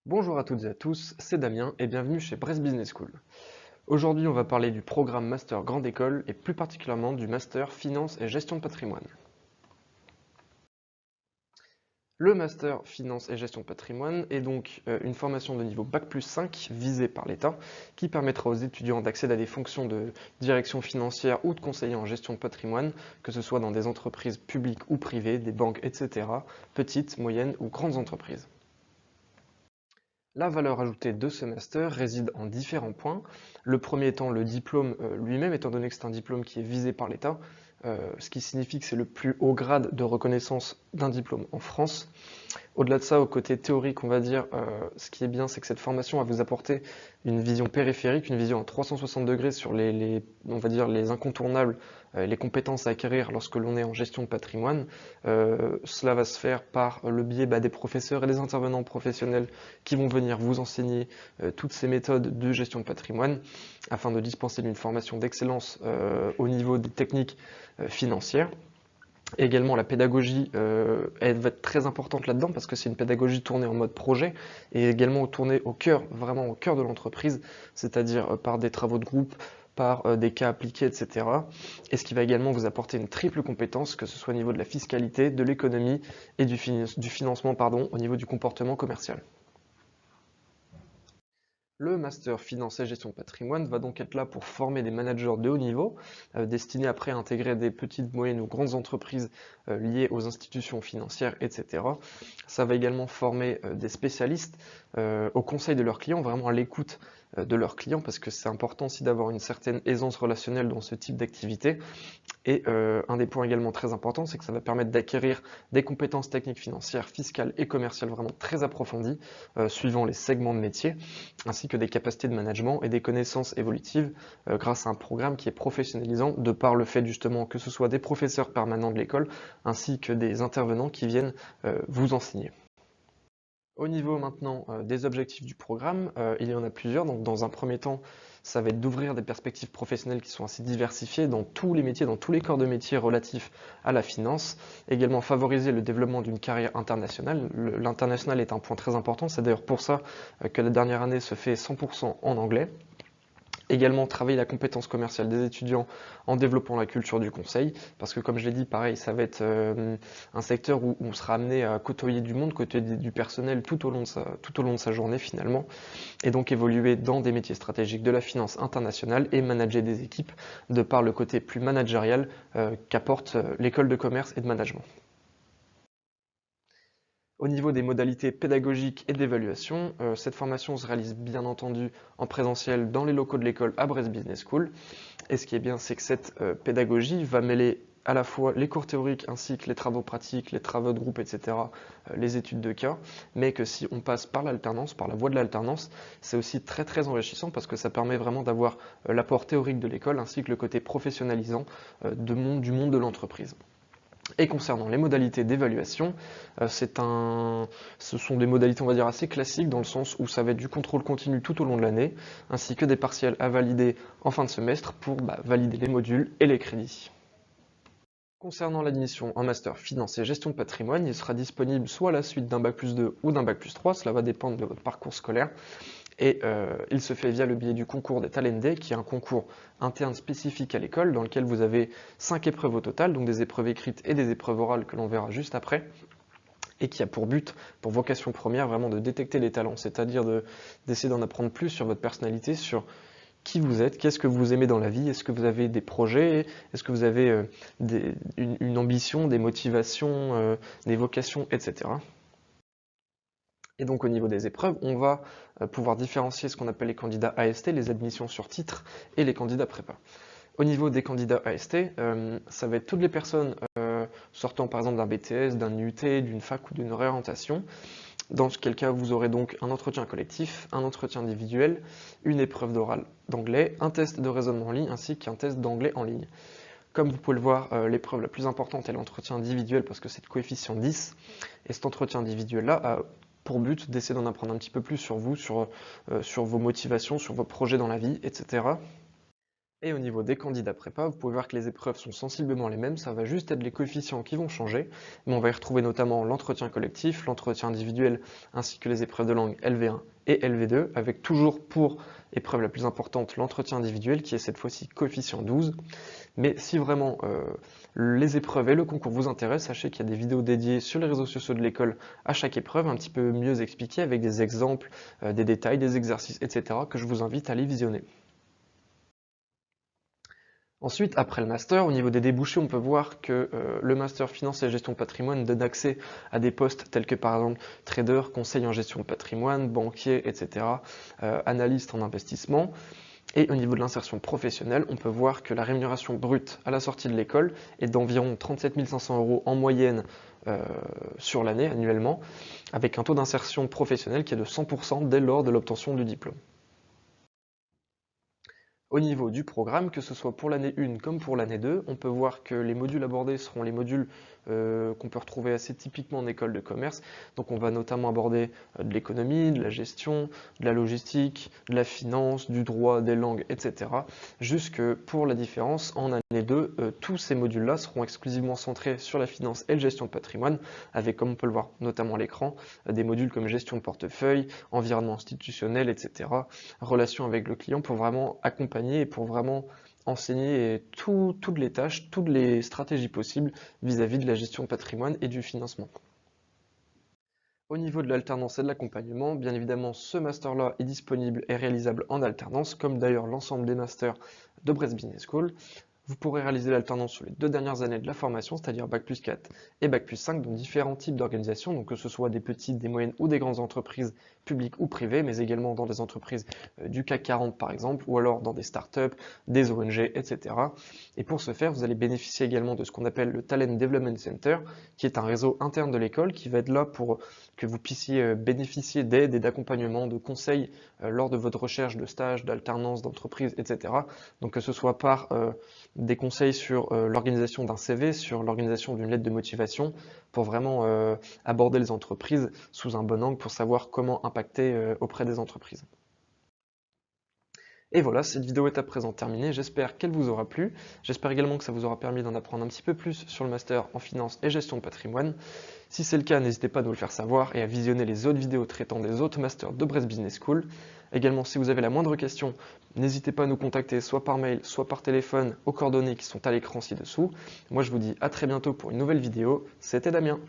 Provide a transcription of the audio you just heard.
Bonjour à toutes et à tous, c'est Damien et bienvenue chez Brest Business School. Aujourd'hui, on va parler du programme Master Grande École et plus particulièrement du Master Finance et Gestion de Patrimoine. Le Master Finance et Gestion de Patrimoine est donc une formation de niveau Bac+5 visée par l'État qui permettra aux étudiants d'accéder à des fonctions de direction financière ou de conseiller en gestion de patrimoine, que ce soit dans des entreprises publiques ou privées, des banques, etc., petites, moyennes ou grandes entreprises. La valeur ajoutée de ce master réside en différents points. Le premier étant le diplôme lui-même, étant donné que c'est un diplôme qui est visé par l'État, ce qui signifie que c'est le plus haut grade de reconnaissance d'un diplôme en France. Au-delà de ça, au côté théorique, on va dire, ce qui est bien, c'est que cette formation va vous apporter une vision périphérique, une vision à 360 degrés sur on va dire, les incontournables, les compétences à acquérir lorsque l'on est en gestion de patrimoine. Cela va se faire par le biais des professeurs et des intervenants professionnels qui vont venir vous enseigner toutes ces méthodes de gestion de patrimoine afin de dispenser d'une formation d'excellence au niveau des techniques financières. Également, la pédagogie, elle va être très importante là-dedans parce que c'est une pédagogie tournée en mode projet et également tournée au cœur, vraiment au cœur de l'entreprise, c'est-à-dire par des travaux de groupe, par des cas appliqués, etc. Et ce qui va également vous apporter une triple compétence, que ce soit au niveau de la fiscalité, de l'économie et du financement, au niveau du comportement commercial. Le Master Finance et Gestion de Patrimoine va donc être là pour former des managers de haut niveau, destinés après à intégrer des petites, moyennes ou grandes entreprises liées aux institutions financières, etc. Ça va également former des spécialistes au conseil de leurs clients, vraiment à l'écoute de leurs clients, parce que c'est important aussi d'avoir une certaine aisance relationnelle dans ce type d'activité. Et un des points également très importants, c'est que ça va permettre d'acquérir des compétences techniques financières, fiscales et commerciales vraiment très approfondies, suivant les segments de métier, ainsi que des capacités de management et des connaissances évolutives grâce à un programme qui est professionnalisant de par le fait justement que ce soit des professeurs permanents de l'école, ainsi que des intervenants qui viennent vous enseigner. Au niveau maintenant des objectifs du programme, il y en a plusieurs. Donc, dans un premier temps, ça va être d'ouvrir des perspectives professionnelles qui sont assez diversifiées dans tous les métiers, dans tous les corps de métier relatifs à la finance. Également favoriser le développement d'une carrière internationale. L'international est un point très important. C'est d'ailleurs pour ça que la dernière année se fait 100% en anglais. Également travailler la compétence commerciale des étudiants en développant la culture du conseil, parce que comme je l'ai dit, pareil, ça va être un secteur où on sera amené à côtoyer du monde, côtoyer du personnel tout au long de sa journée finalement, et donc évoluer dans des métiers stratégiques de la finance internationale et manager des équipes de par le côté plus managérial qu'apporte l'école de commerce et de management. Au niveau des modalités pédagogiques et d'évaluation, cette formation se réalise bien entendu en présentiel dans les locaux de l'école à Brest Business School. Et ce qui est bien, c'est que cette pédagogie va mêler à la fois les cours théoriques ainsi que les travaux pratiques, les travaux de groupe, etc., les études de cas, mais que si on passe par l'alternance, par la voie de l'alternance, c'est aussi très très enrichissant parce que ça permet vraiment d'avoir l'apport théorique de l'école ainsi que le côté professionnalisant du monde de l'entreprise. Et concernant les modalités d'évaluation, ce sont des modalités, on va dire, assez classiques dans le sens où ça va être du contrôle continu tout au long de l'année, ainsi que des partiels à valider en fin de semestre pour valider les modules et les crédits. Concernant l'admission en master finance et gestion de patrimoine, il sera disponible soit à la suite d'un bac+2 ou d'un bac+3, cela va dépendre de votre parcours scolaire. Et il se fait via le biais du concours des Talent Day, qui est un concours interne spécifique à l'école, dans lequel vous avez 5 épreuves au total, donc des épreuves écrites et des épreuves orales que l'on verra juste après, et qui a pour but, pour vocation première, vraiment de détecter les talents, c'est-à-dire d'essayer d'en apprendre plus sur votre personnalité, sur qui vous êtes, qu'est-ce que vous aimez dans la vie, est-ce que vous avez des projets, est-ce que vous avez une ambition, des motivations, des vocations, etc. Et donc au niveau des épreuves, on va pouvoir différencier ce qu'on appelle les candidats AST, les admissions sur titre, et les candidats prépa. Au niveau des candidats AST, ça va être toutes les personnes sortant par exemple d'un BTS, d'un UT, d'une fac ou d'une réorientation, dans quel cas vous aurez donc un entretien collectif, un entretien individuel, une épreuve d'oral d'anglais, un test de raisonnement en ligne ainsi qu'un test d'anglais en ligne. Comme vous pouvez le voir, l'épreuve la plus importante est l'entretien individuel parce que c'est de coefficient 10, et cet entretien individuel-là a pour but d'essayer d'en apprendre un petit peu plus sur vous, sur vos motivations, sur vos projets dans la vie, etc. Et au niveau des candidats prépa, vous pouvez voir que les épreuves sont sensiblement les mêmes, ça va juste être les coefficients qui vont changer, mais on va y retrouver notamment l'entretien collectif, l'entretien individuel, ainsi que les épreuves de langue LV1 et LV2, avec toujours pour épreuve la plus importante l'entretien individuel, qui est cette fois-ci coefficient 12. Mais si vraiment les épreuves et le concours vous intéressent, sachez qu'il y a des vidéos dédiées sur les réseaux sociaux de l'école à chaque épreuve, un petit peu mieux expliquées, avec des exemples, des détails, des exercices, etc., que je vous invite à aller visionner. Ensuite, après le master, au niveau des débouchés, on peut voir que le master finance et gestion de patrimoine donne accès à des postes tels que par exemple trader, conseil en gestion de patrimoine, banquier, etc., analyste en investissement. Et au niveau de l'insertion professionnelle, on peut voir que la rémunération brute à la sortie de l'école est d'environ 37 500 € en moyenne sur l'année annuellement, avec un taux d'insertion professionnelle qui est de 100% dès lors de l'obtention du diplôme. Au niveau du programme, que ce soit pour l'année 1 comme pour l'année 2, on peut voir que les modules abordés seront les modules qu'on peut retrouver assez typiquement en école de commerce. Donc on va notamment aborder de l'économie, de la gestion, de la logistique, de la finance, du droit, des langues, etc. Jusque pour la différence, en année 2, tous ces modules-là seront exclusivement centrés sur la finance et la gestion de patrimoine, avec, comme on peut le voir notamment à l'écran, des modules comme gestion de portefeuille, environnement institutionnel, etc., relation avec le client pour vraiment accompagner et pour vraiment enseigner toutes les tâches, toutes les stratégies possibles vis-à-vis de la gestion de patrimoine et du financement. Au niveau de l'alternance et de l'accompagnement, bien évidemment, ce master-là est disponible et réalisable en alternance, comme d'ailleurs l'ensemble des masters de Brest Business School. Vous pourrez réaliser l'alternance sur les 2 dernières années de la formation, c'est-à-dire Bac+4 et Bac+5, dans différents types d'organisations, donc que ce soit des petites, des moyennes ou des grandes entreprises publiques ou privées, mais également dans des entreprises du CAC 40 par exemple, ou alors dans des startups, des ONG, etc. Et pour ce faire, vous allez bénéficier également de ce qu'on appelle le Talent Development Center, qui est un réseau interne de l'école qui va être là pour que vous puissiez bénéficier d'aide et d'accompagnement, de conseils lors de votre recherche de stage, d'alternance, d'entreprise, etc. Donc que ce soit par des conseils sur l'organisation d'un CV, sur l'organisation d'une lettre de motivation, pour vraiment aborder les entreprises sous un bon angle pour savoir comment impacter auprès des entreprises. Et voilà, cette vidéo est à présent terminée, j'espère qu'elle vous aura plu, j'espère également que ça vous aura permis d'en apprendre un petit peu plus sur le master en finance et gestion de patrimoine. Si c'est le cas, n'hésitez pas à nous le faire savoir et à visionner les autres vidéos traitant des autres masters de Brest Business School. Également, si vous avez la moindre question, n'hésitez pas à nous contacter soit par mail, soit par téléphone aux coordonnées qui sont à l'écran ci-dessous. Moi, je vous dis à très bientôt pour une nouvelle vidéo. C'était Damien.